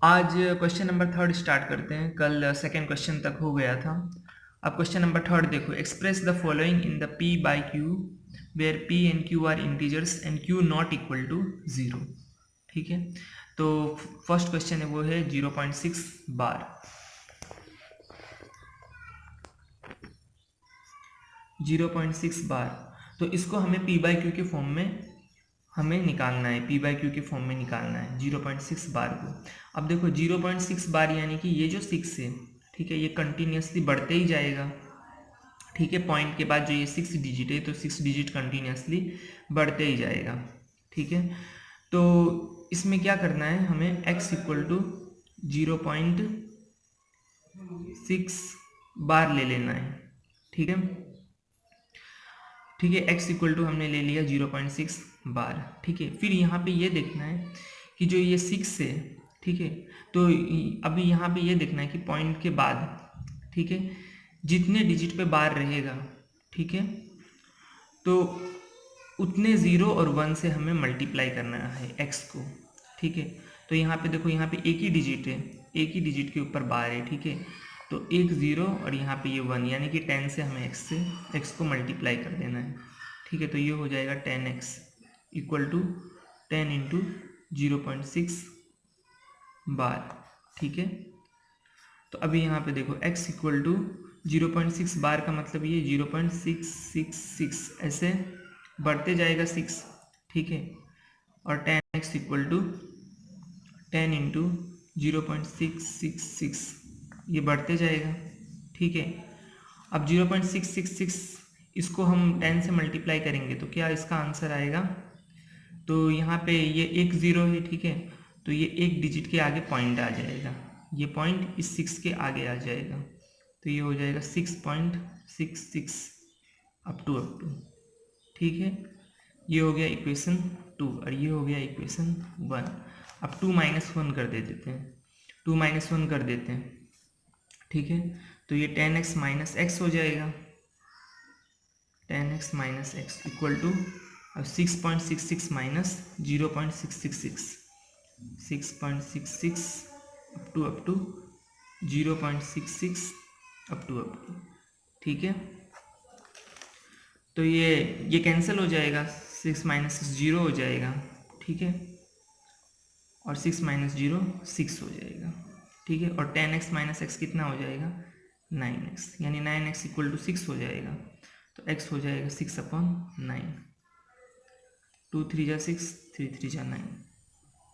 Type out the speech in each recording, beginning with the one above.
आज question number third start करते हैं। कल सेकेंड क्वेश्चन तक हो गया था। अब क्वेश्चन नंबर थर्ड देखो, express the following in the p by q where p and q are integers and q not equal to 0। ठीक है, तो फर्स्ट क्वेश्चन है वो है 0.6 बार। 0.6 बार, तो इसको हमें p बाई क्यू के फॉर्म में हमें निकालना है, p बाई क्यू के फॉर्म में निकालना है 0.6 बार को। अब देखो 0.6 बार यानी कि ये जो 6 है, ठीक है, ये कंटिन्यूसली बढ़ते ही जाएगा। ठीक है, पॉइंट के बाद जो ये 6 डिजिट है, तो 6 डिजिट कंटिन्यूसली बढ़ते ही जाएगा। ठीक है, तो इसमें क्या करना है, हमें x इक्वल टू 0.6 बार ले लेना है। ठीक है, ठीक है, x इक्वल टू हमने ले लिया 0.6 बार। ठीक है, फिर यहाँ पे ये देखना है कि जो ये 6 है, ठीक है, तो अभी यहाँ पे ये देखना है कि पॉइंट के बाद, ठीक है, जितने डिजिट पे बार रहेगा, ठीक है, तो उतने 0 और 1 से हमें मल्टीप्लाई करना है x को। ठीक है, तो यहाँ पे देखो, यहाँ पे एक ही डिजिट है, एक ही डिजिट के ऊपर बार है। ठीक है, तो एक 0 और यहाँ पे ये 1, यानी कि 10 से हमें x को मल्टीप्लाई कर देना है। ठीक है, तो ये हो जाएगा 10x इक्वल टू 10 इंटू 0.6 बार। ठीक है, तो अभी यहाँ पे देखो x इक्वल टू 0.6 बार का मतलब ये 0.666 ऐसे बढ़ते जाएगा 6। ठीक है, और 10x इक्वल टू 10 इंटू 0.666 ये बढ़ते जाएगा। ठीक है, अब 0.666 इसको हम 10 से मल्टीप्लाई करेंगे तो क्या इसका आंसर आएगा, तो यहाँ पे ये एक 0 है। ठीक है, तो ये एक डिजिट के आगे पॉइंट आ जाएगा, ये पॉइंट इस 6 के आगे आ जाएगा, तो ये हो जाएगा 6.66 अप टू। ठीक है, ये हो गया इक्वेशन 2 और ये हो गया इक्वेशन 1। अब 2 माइनस 1 कर देते हैं, 2 माइनस 1 कर देते हैं। ठीक है, तो ये 10x माइनस एक्स हो जाएगा, 10x minus x equal to, अब 6.66 minus 0.666, 6.66 up to 0.66 up to. ठीक है, तो ये कैंसिल हो जाएगा, 6 माइनस 0 हो जाएगा। ठीक है, और 6 माइनस 0 6 हो जाएगा। ठीक है, और 10x माइनस एक्स कितना हो जाएगा, 9x, यानी 9x इक्वल टू 6 हो जाएगा, तो x हो जाएगा 6/9। 2 3 जा 6, 3 3 जा 9,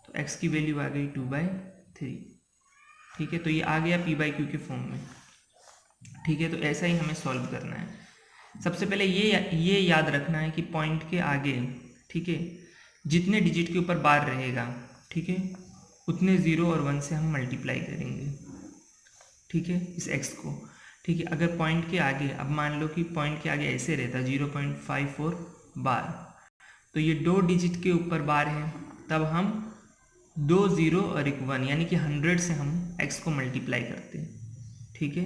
तो x की वैल्यू आ गई 2/3। ठीक है, तो ये आ गया p बाई क्यू के फॉर्म में। ठीक है, तो ऐसा ही हमें सॉल्व करना है। सबसे पहले ये याद रखना है कि पॉइंट के आगे, ठीक है, जितने डिजिट के ऊपर बार रहेगा, ठीक है, उतने 0 और 1 से हम मल्टीप्लाई करेंगे। ठीक है, इस x को। ठीक है, अगर पॉइंट के आगे, अब मान लो कि पॉइंट के आगे ऐसे रहता 0.54 बार, तो ये 2 डिजिट के ऊपर बार है, तब हम 2 0 और एक 1 यानी कि 100 से हम x को मल्टीप्लाई करते हैं। ठीक है,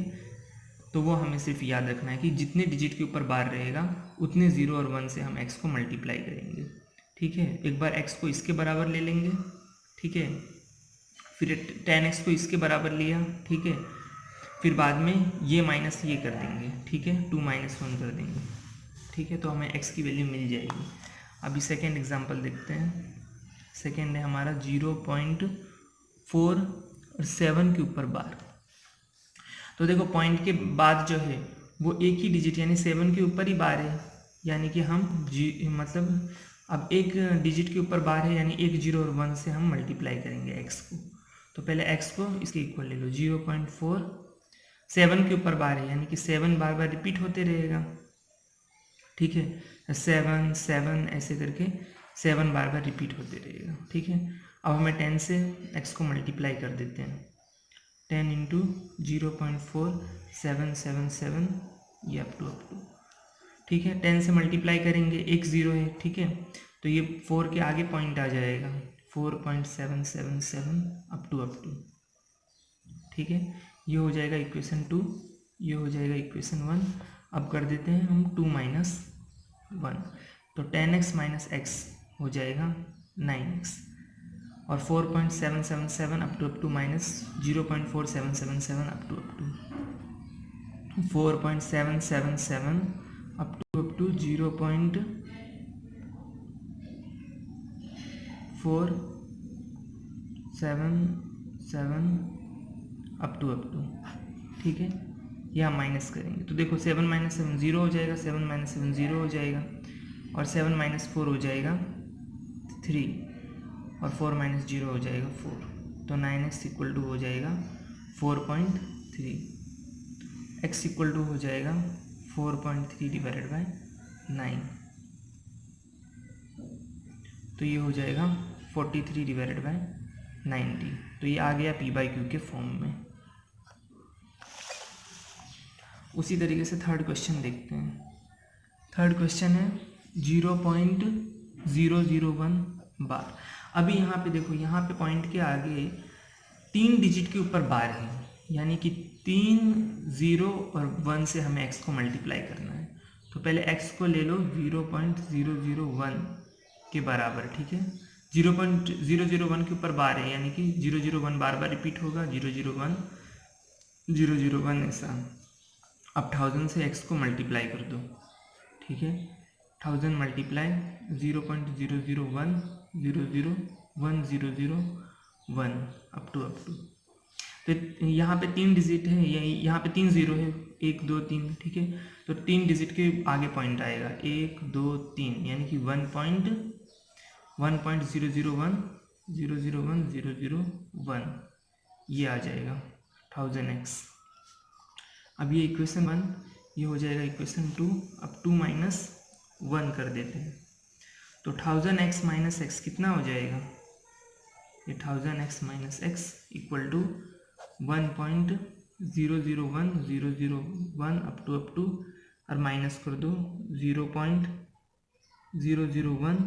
तो वो हमें सिर्फ याद रखना है कि जितने डिजिट के ऊपर बार रहेगा उतने 0 और 1 से हम x को मल्टीप्लाई करेंगे। ठीक है, एक बार x को इसके बराबर ले लेंगे। ठीक है, फिर 10x को इसके बराबर लिया। ठीक है, फिर बाद में ये माइनस ये कर देंगे। ठीक है, 2 माइनस 1 कर देंगे। ठीक है, तो हमें x की वैल्यू मिल जाएगी। अभी सेकेंड एग्जाम्पल देखते हैं। सेकेंड है हमारा 0.4 और 7 के ऊपर बार। तो देखो पॉइंट के बाद जो है वो एक ही डिजिट यानी 7 के ऊपर ही बार है, यानी कि हम मतलब अब एक डिजिट के ऊपर बार है, यानी एक 0 और 1 से हम मल्टीप्लाई करेंगे x को। तो पहले x को इसके इक्वल ले लो, 0.4 7 के ऊपर बार है, यानी कि 7 बार बार रिपीट होते रहेगा। ठीक है, 7 7 ऐसे करके 7 बार बार रिपीट होते रहेगा। ठीक है, अब हमें 10 से x को मल्टीप्लाई कर देते हैं, 10 इंटू 0.4777 ये अप टू। ठीक है, 10 से मल्टीप्लाई करेंगे, एक 0 है। ठीक है, तो ये 4 के आगे पॉइंट आ जाएगा, 4.777 अप टू। ठीक है, ये हो जाएगा इक्वेशन 2, ये हो जाएगा इक्वेशन 1। अब कर देते हैं हम 2 माइनस 1, तो 10x माइनस एक्स हो जाएगा 9x। और 4.777 up to minus 0.4777 up to 4.777 up to 0.477 up to ठीक है, ये हम माइनस करेंगे। तो देखो 7 माइनस 7 0 हो जाएगा, 7 माइनस 7 0 हो जाएगा, और 7 माइनस 4 हो जाएगा 3, और 4 माइनस 0 हो जाएगा 4। तो 9x इक्वल टू हो जाएगा 4.3, x इक्वल टू हो जाएगा 4.3 डिवाइडेड बाय 9, तो ये हो जाएगा 43 डिवाइडेड बाय 90। तो ये आ गया p/q के फॉर्म में। उसी तरीके से थर्ड क्वेश्चन देखते हैं। थर्ड क्वेश्चन है 0.001 बार। अभी यहाँ पे देखो, यहाँ पे पॉइंट के आगे 3 डिजिट के ऊपर बार है, यानी कि 3 0 और 1 से हमें x को मल्टीप्लाई करना है। तो पहले x को ले लो 0.001 के बराबर, ठीक है। 0.001 के ऊपर बार है, यानी कि 001 बार बार रिपीट होगा, 001 001 ऐसा। अब 1000 से x को मल्टीप्लाई कर दो, ठीक है। 1000 मल्टीप्लाई 0.001 001 001 अप टू तो यहाँ पे 3 डिजिट है, यहाँ पे 3 0 है, 1 2 3, ठीक है। तो 3 डिजिट के आगे पॉइंट आएगा 1 2 3, यानी कि 1.001 001 001 ये आ जाएगा 1000x। अब ये इक्वेशन 1 ये हो जाएगा इक्वेशन 2। अब 2 माइनस 1 कर देते हैं, तो 1000x माइनस एक्स कितना हो जाएगा, ये 1000x minus x equal to 1.001 001 up to और माइनस कर दो 0.001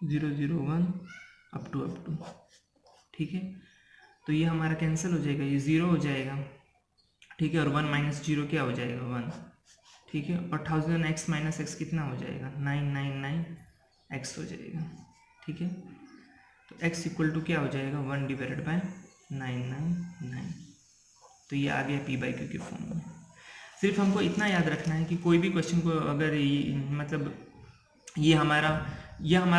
001 अप टू ठीक है। तो ये हमारा कैंसिल हो जाएगा, ये 0 हो जाएगा, ठीक है। और 1 माइनस 0 क्या हो जाएगा 1, ठीक है। और 1000x माइनस एक्स कितना हो जाएगा 999x हो जाएगा, ठीक है। तो x इक्वल टू क्या हो जाएगा 1 डिवाइडेड बाय 999। तो ये आ गया p/q के फॉर्म में। सिर्फ हमको इतना याद रखना है कि कोई भी क्वेश्चन को अगर मतलब ये हमारा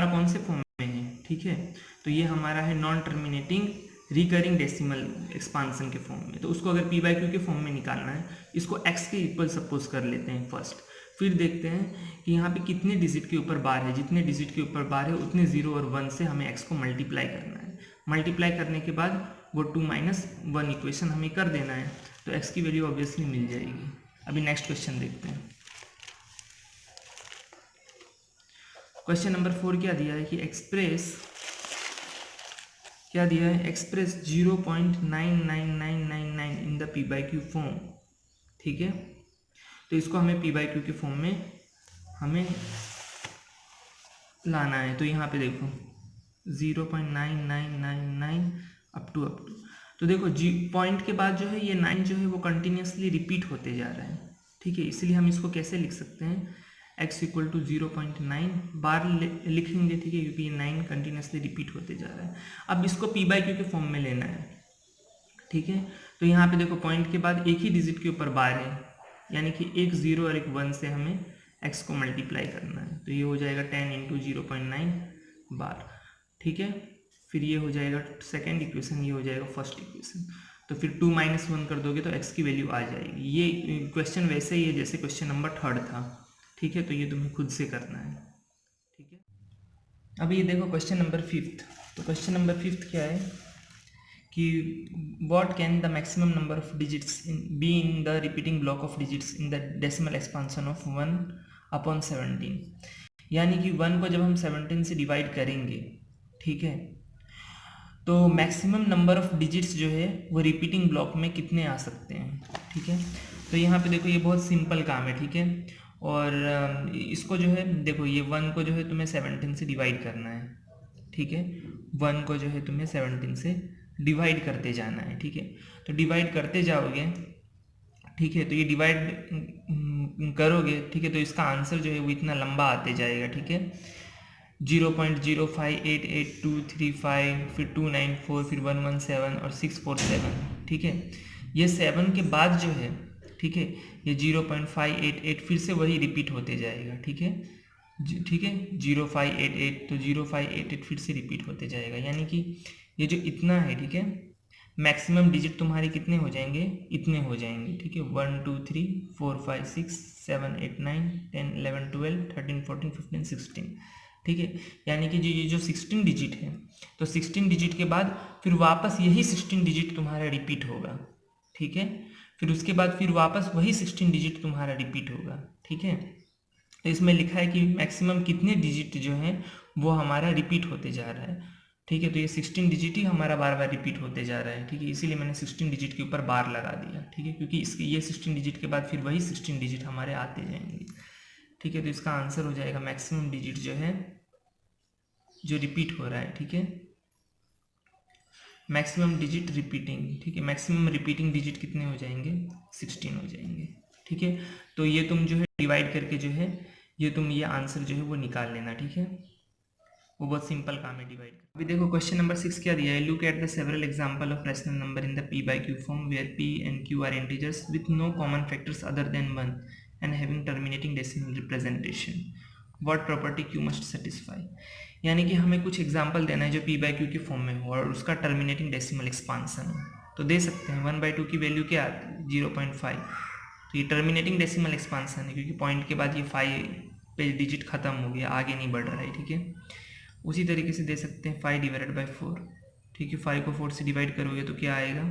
कौन से फॉर्म में है, ठीक है। तो ये हमारा है non terminating recurring decimal expansion के फॉर्म में। तो उसको अगर p/q के फॉर्म में निकालना है, इसको x के इक्वल सपोज कर लेते हैं फर्स्ट, फिर देखते हैं कि यहाँ पे कितने डिजिट के ऊपर बार है। जितने डिजिट के ऊपर बार है उतने 0 और 1 से हमें x को मल्टीप्लाई करना है। मल्टीप्लाई करने के बाद वो 2 माइनस 1 इक्वेशन हमें कर देना है, तो x की वैल्यू ऑब्वियसली मिल जाएगी। अभी नेक्स्ट क्वेश्चन देखते हैं। क्वेश्चन नंबर 4 क्या दिया है कि express 0.99999 in the p/q form, ठीक है। तो इसको हमें p/q के फॉर्म में हमें लाना है। तो यहाँ पे देखो 0.9999 अप टू तो देखो पॉइंट के बाद जो है ये 9 जो है वो कंटिन्यूसली रिपीट होते जा रहा है, ठीक है। इसलिए हम इसको कैसे लिख सकते हैं, x इक्वल टू 0.9 बार लिखेंगे, ठीक है, क्योंकि ये 9 कंटिन्यूसली रिपीट होते जा रहा है। अब इसको p/q के फॉर्म में लेना है, ठीक है। तो यहाँ पे देखो पॉइंट के बाद एक ही डिजिट के ऊपर बार है, यानी कि एक 0 और एक 1 से हमें x को मल्टीप्लाई करना है। तो ये हो जाएगा 10 इंटू 0.9 बार, ठीक है। फिर ये हो जाएगा सेकेंड इक्वेशन, ये हो जाएगा फर्स्ट इक्वेशन। तो फिर 2 माइनस 1 कर दोगे तो x की वैल्यू आ जाएगी। ये क्वेश्चन वैसे ही है जैसे क्वेश्चन नंबर 3 था, ठीक है। तो ये तुम्हें खुद से करना है, ठीक है। अब ये देखो क्वेश्चन नंबर 5। तो क्वेश्चन नंबर 5 क्या है कि what can the maximum number of digits be in the repeating block of digits in the decimal expansion of 1/17। यानी कि 1 को जब हम 17 से डिवाइड करेंगे, ठीक है, तो मैक्सिमम नंबर ऑफ डिजिट्स जो है वो रिपीटिंग ब्लॉक में कितने आ सकते हैं, ठीक है। तो यहाँ पे देखो ये बहुत सिंपल काम है, ठीक है। और इसको जो है देखो ये 1 को जो है तुम्हें 17 से डिवाइड करना है, ठीक है। 1 को जो है तुम्हें 17 से डिवाइड करते जाना है, ठीक है। तो डिवाइड करते जाओगे, ठीक है। तो ये डिवाइड करोगे, ठीक है, तो इसका आंसर जो है वो इतना लंबा आते जाएगा, ठीक है। 0.058823 फिर 294 फिर 117 और 647। ठीक है, ये 7 के बाद जो है, ठीक है, ये 0.588 फिर से वही रिपीट होते जाएगा। ठीक है, ठीक है, 0588 तो 0588 फिर से रिपीट होते जाएगा, यानी कि ये जो इतना है, ठीक है, मैक्सिमम डिजिट तुम्हारे कितने हो जाएंगे, इतने हो जाएंगे। ठीक है, 1 2 3 4 5 6 7 8 9 10 11 12 13 14 15 16। ठीक है, यानी कि ये जो 16 डिजिट है, तो 16 डिजिट के बाद फिर वापस यही 16 डिजिट तुम्हारा रिपीट होगा। ठीक है, फिर उसके बाद फिर वापस वही 16 डिजिट तुम्हारा रिपीट होगा। ठीक है, तो इसमें लिखा है कि मैक्सिमम कितने डिजिट जो हैं वो हमारा रिपीट होते जा रहा है। ठीक है, तो ये 16 डिजिट ही हमारा बार बार रिपीट होते जा रहा है। ठीक है, इसीलिए मैंने 16 डिजिट के ऊपर बार लगा दिया। ठीक है, क्योंकि इसके ये 16 डिजिट के बाद फिर वही 16 डिजिट हमारे आते जाएंगे। ठीक है, तो इसका आंसर हो जाएगा मैक्सिमम डिजिट जो है जो रिपीट हो रहा है। ठीक है, मैक्सिमम डिजिट रिपीटिंग। ठीक है, मैक्सिमम रिपीटिंग डिजिट कितने हो जाएंगे, 16 हो जाएंगे। ठीक है, तो ये तुम जो है डिवाइड करके जो है ये आंसर जो है वो निकाल लेना। ठीक है, वो बहुत सिंपल काम है डिवाइड। अभी देखो क्वेश्चन नंबर 6 क्या दिया है, look at the several example of rational number in the p by q form where p and q are integers with no common factors other than 1 and having terminating decimal representation, what property q must satisfy. यानी कि हमें कुछ example देना है जो p by q के form में हो और उसका टर्मिनेटिंग डेसिमल एक्सपांसन हो। तो दे सकते हैं 1/2 की वैल्यू क्या आती है, 0.5। तो ये टर्मिनेटिंग डेसिमल एक्सपांसन है, क्योंकि पॉइंट के बाद ये 5 पे डिजिट खत्म हो गया, आगे नहीं बढ़ रहा है। ठीक है, उसी तरीके से दे सकते हैं 5 डिवाइडेड बाई 4। ठीक है, 5 को 4 से डिवाइड करोगे तो क्या आएगा,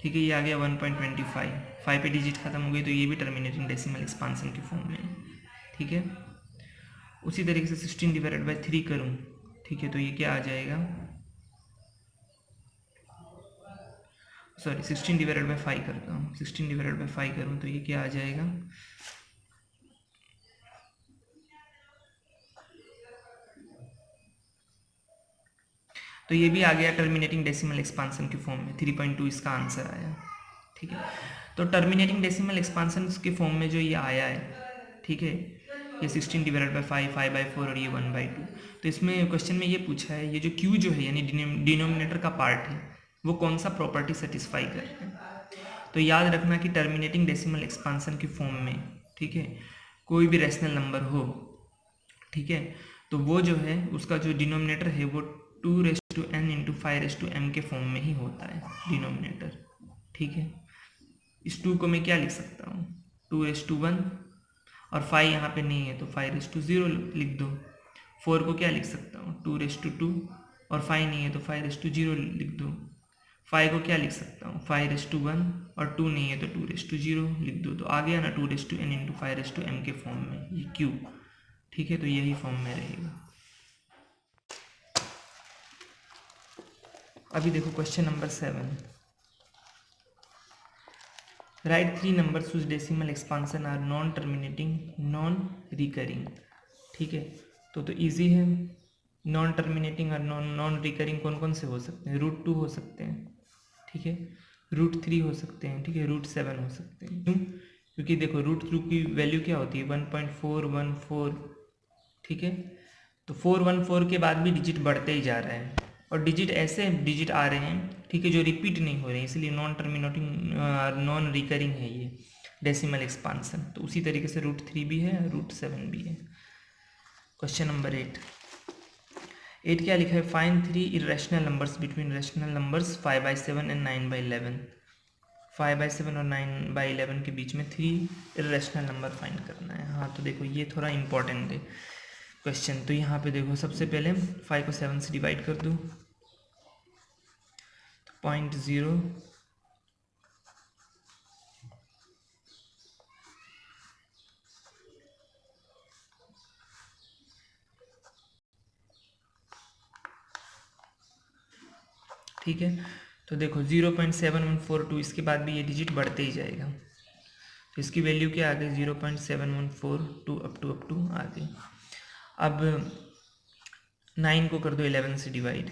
ठीक है, ये आ गया 1.25। 5 पे डिजिट खत्म हो गई तो ये भी टर्मिनेटिंग डेसिमल एक्सपांसन के फॉर्म में है। ठीक है, उसी तरीके से 16 डिवाइडेड बाई 3 करूँ, ठीक है, तो ये क्या आ जाएगा, सॉरी 16 डिवाइडेड बाई 5 करता हूँ, 16 डिवाइडेड बाई 5 करूँ तो ये क्या आ जाएगा, तो ये भी आ गया टर्मिनेटिंग डेसिमल एक्सपांसन के फॉर्म में, 3.2 इसका आंसर आया। ठीक है, तो टर्मिनेटिंग डेसिमल एक्सपांसन के फॉर्म में जो ये आया है, ठीक है, ये 16 डिवाइडेड बाई 5, 5/4 और ये 1/2। तो इसमें क्वेश्चन में ये पूछा है ये जो q जो है यानी डिनोमिनेटर का पार्ट है वो कौन सा प्रॉपर्टी सेटिस्फाई कर रहा है। तो याद रखना कि टर्मिनेटिंग डेसिमल एक्सपांसन के फॉर्म में, ठीक है, कोई भी रैशनल नंबर हो, ठीक है, तो वो जो है उसका जो डिनोमिनेटर है वो 2n इंटू 5m के फॉर्म में ही होता है डिनोमिनेटर। ठीक है, इस 2 को मैं क्या लिख सकता हूँ, 2:1 और 5 यहाँ पे नहीं है तो 5:0 लिख दो। 4 को क्या लिख सकता हूँ, 2:2 और 5 नहीं है तो 5:0 लिख दो। 5 को क्या लिख सकता हूँ, 5:1 और 2 नहीं है तो 2:0 लिख दो। तो आ गया ना 2:n इंटू 5m के फॉर्म में ये q। ठीक है, तो यही फॉर्म में रहेगा। अभी देखो question number 7, write 3 numbers whose decimal expansion are non terminating non recurring. ठीक है, तो इजी है, नॉन टर्मिनेटिंग और नॉन रिकरिंग कौन कौन से हो सकते हैं, √2 हो सकते हैं, ठीक है, √3 हो सकते हैं, ठीक है, √7 हो सकते हैं। क्यों, क्योंकि देखो √2 की वैल्यू क्या होती है 1.414। ठीक है, तो 414 के बाद भी डिजिट बढ़ते ही जा रहा है और डिजिट ऐसे डिजिट आ रहे हैं, ठीक है, जो रिपीट नहीं हो रहे हैं, इसलिए नॉन टर्मिनेटिंग नॉन रिकरिंग है ये डेसिमल एक्सपांसन। तो उसी तरीके से √3 भी है, √7 भी है। क्वेश्चन नंबर 8 क्या लिखा है, find 3 irrational numbers between rational numbers 5/7 and 9/11। 5/7 और 9/11 के बीच में 3 इरेशनल नंबर फाइंड करना है। हाँ, तो देखो ये थोड़ा इंपॉर्टेंट है क्वेश्चन। तो यहाँ पे देखो सबसे पहले 5 को 7 से डिवाइड कर दो तो 0.0, ठीक है, तो देखो 0.7142, इसके बाद भी ये डिजिट बढ़ते ही जाएगा, तो इसकी वैल्यू क्या आ गई 0.7142 अप टू आ गई। अब 9 को कर दो 11 से डिवाइड,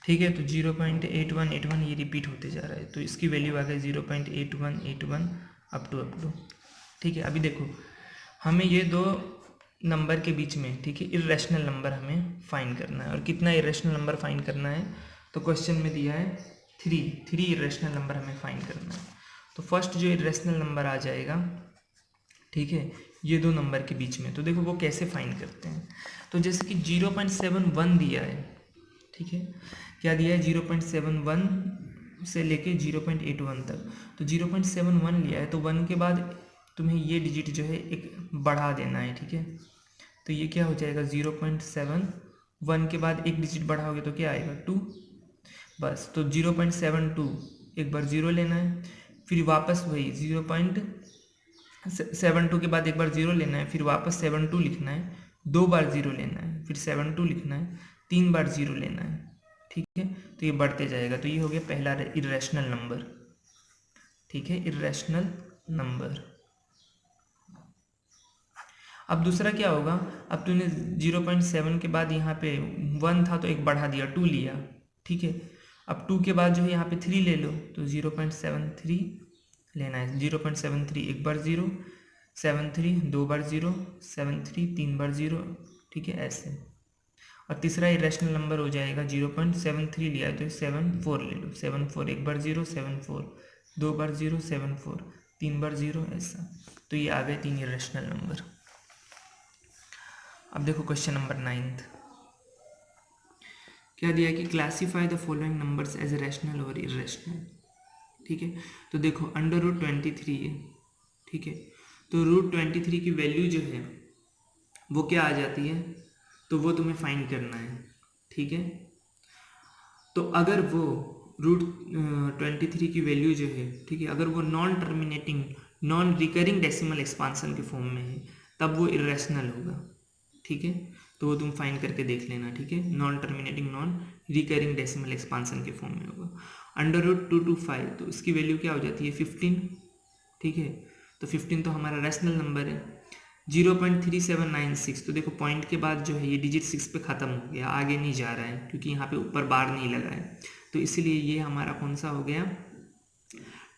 ठीक है। तो 0.8181 ये रिपीट होते जा रहा है, तो इसकी वैल्यू आ गई 0.8181 अप टू। ठीक है। अभी देखो हमें ये दो नंबर के बीच में, ठीक है, इर्रेशनल नंबर हमें फाइंड करना है। और कितना इर्रेशनल नंबर फाइंड करना है, तो क्वेश्चन में दिया है 3 इर्रेशनल नंबर हमें फाइंड करना है। तो फर्स्ट जो इर्रेशनल नंबर आ जाएगा, ठीक है, ये दो नंबर के बीच में, तो देखो वो कैसे फाइंड करते हैं। तो जैसे कि 0.71 दिया है, ठीक है, क्या दिया है, 0.71 से लेके 0.81 तक। तो 0.71 लिया है, तो 1 के बाद तुम्हें ये डिजिट जो है एक बढ़ा देना है, ठीक है। तो ये क्या हो जाएगा, 0.71 के बाद एक डिजिट बढ़ाओगे तो क्या आएगा, 2, बस। तो 0.72 एक बार 0 लेना है, फिर वापस वही 0.72 के बाद एक बार 0 लेना है, फिर वापस 72 लिखना है, 2 बार 0 लेना है, फिर 72 लिखना है, 3 बार 0 लेना है, ठीक है। तो ये बढ़ते जाएगा। तो ये हो गया पहला इर्रेशनल नंबर, ठीक है, इर्रेशनल नंबर। अब दूसरा क्या होगा, अब तूने 0.7 के बाद यहाँ पे 1 था तो एक बढ़ा दिया, 2 लिया, ठीक है। अब 2 के बाद जो है यहाँ पे 3 ले लो, तो 0.73 लेना है। 0.73 एक बार 0, 73 2 बार 0, 73 3 बार 0, ठीक है, ऐसे। और तीसरा इरेशनल नंबर हो जाएगा 0.73 लिया तो 74 ले लो, 74 एक बार 0, 74 2 बार 0, 74 3 बार 0, ऐसा। तो ये आ गए 3 इरेशनल नंबर। अब देखो क्वेश्चन नंबर 9th, क्या दिया कि classify the following numbers as rational और इरेशनल, ठीक है। तो देखो √23 है, ठीक है। तो √23 की वैल्यू जो है वो क्या आ जाती है, तो वो तुम्हें फाइंड करना है, ठीक है। तो अगर वो √23 की वैल्यू जो है, ठीक है, अगर वो non terminating non recurring decimal expansion के फॉर्म में है तब वो इरेशनल होगा, ठीक है। तो वो तुम फाइंड करके देख लेना, ठीक है। Non terminating non recurring decimal expansion के फॉर्म में होगा। √225 तो इसकी वैल्यू क्या हो जाती है, 15, ठीक है। तो 15 तो हमारा रैशनल नंबर है। 0.3796 तो देखो पॉइंट के बाद जो है ये डिजिट 6 पे ख़त्म हो गया, आगे नहीं जा रहा है क्योंकि यहाँ पे ऊपर बार नहीं लगा है। तो इसलिए ये हमारा कौन सा हो गया,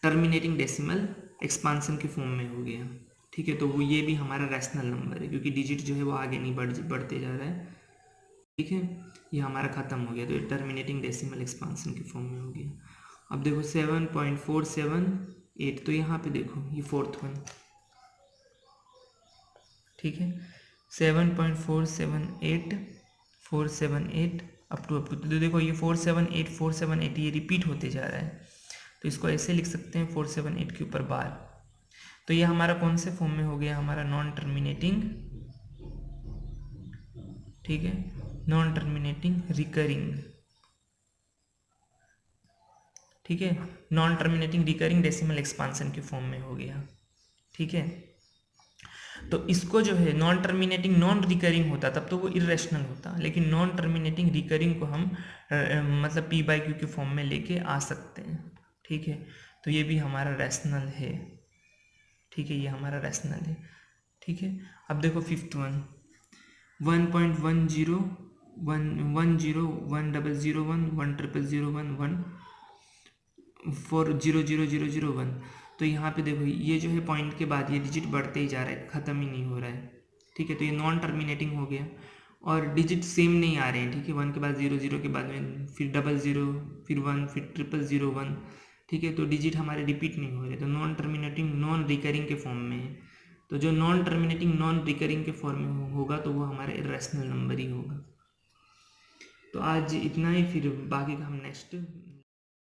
टर्मिनेटिंग डेसिमल एक्सपांसन के फॉर्म में हो गया, ठीक है। तो वो ये भी हमारा रैशनल नंबर है क्योंकि डिजिट जो है वो आगे नहीं बढ़ते जा रहा है, ठीक है। ये हमारा ख़त्म हो गया, तो ये टर्मिनेटिंग डेसिमल एक्सपांसन के फॉर्म में हो गया। अब देखो 7.478 तो यहाँ पे देखो ये 4th वन, ठीक है। 7.478 अप टू तो देखो ये 478 ये रिपीट होते जा रहा है, तो इसको ऐसे लिख सकते हैं 478 के ऊपर बार। तो ये हमारा कौन से फॉर्म में हो गया, हमारा नॉन टर्मिनेटिंग, ठीक है, नॉन टर्मिनेटिंग रिकरिंग, ठीक है, non terminating recurring decimal expansion के फॉर्म में हो गया, ठीक है। तो इसको जो है नॉन टर्मिनेटिंग नॉन रिकरिंग होता तब तो वो इरेशनल होता, लेकिन नॉन टर्मिनेटिंग रिकरिंग को हम मतलब P/Q के फॉर्म में लेके आ सकते हैं, ठीक है। तो ये भी हमारा रैशनल है, ठीक है, ये हमारा रैशनल है, ठीक है। अब देखो 5th वन, 1.10 100 1001 10001 तो यहाँ पे देखो ये जो है पॉइंट के बाद ये डिजिट बढ़ते ही जा रहा है, ख़त्म ही नहीं हो रहा है, ठीक है। तो ये नॉन टर्मिनेटिंग हो गया और डिजिट सेम नहीं आ रहे हैं, ठीक है। 1 के बाद 00 के बाद में फिर 00 फिर 1 फिर 0001, ठीक है। तो डिजिट हमारे रिपीट नहीं हो रहे, तो नॉन टर्मिनेटिंग नॉन रिकरिंग के फॉर्म में है। तो जो नॉन टर्मिनेटिंग नॉन रिकरिंग के फॉर्म में होगा तो वो हमारा इरेशनल नंबर ही होगा। तो आज इतना ही, फिर बाकी का हम नेक्स्ट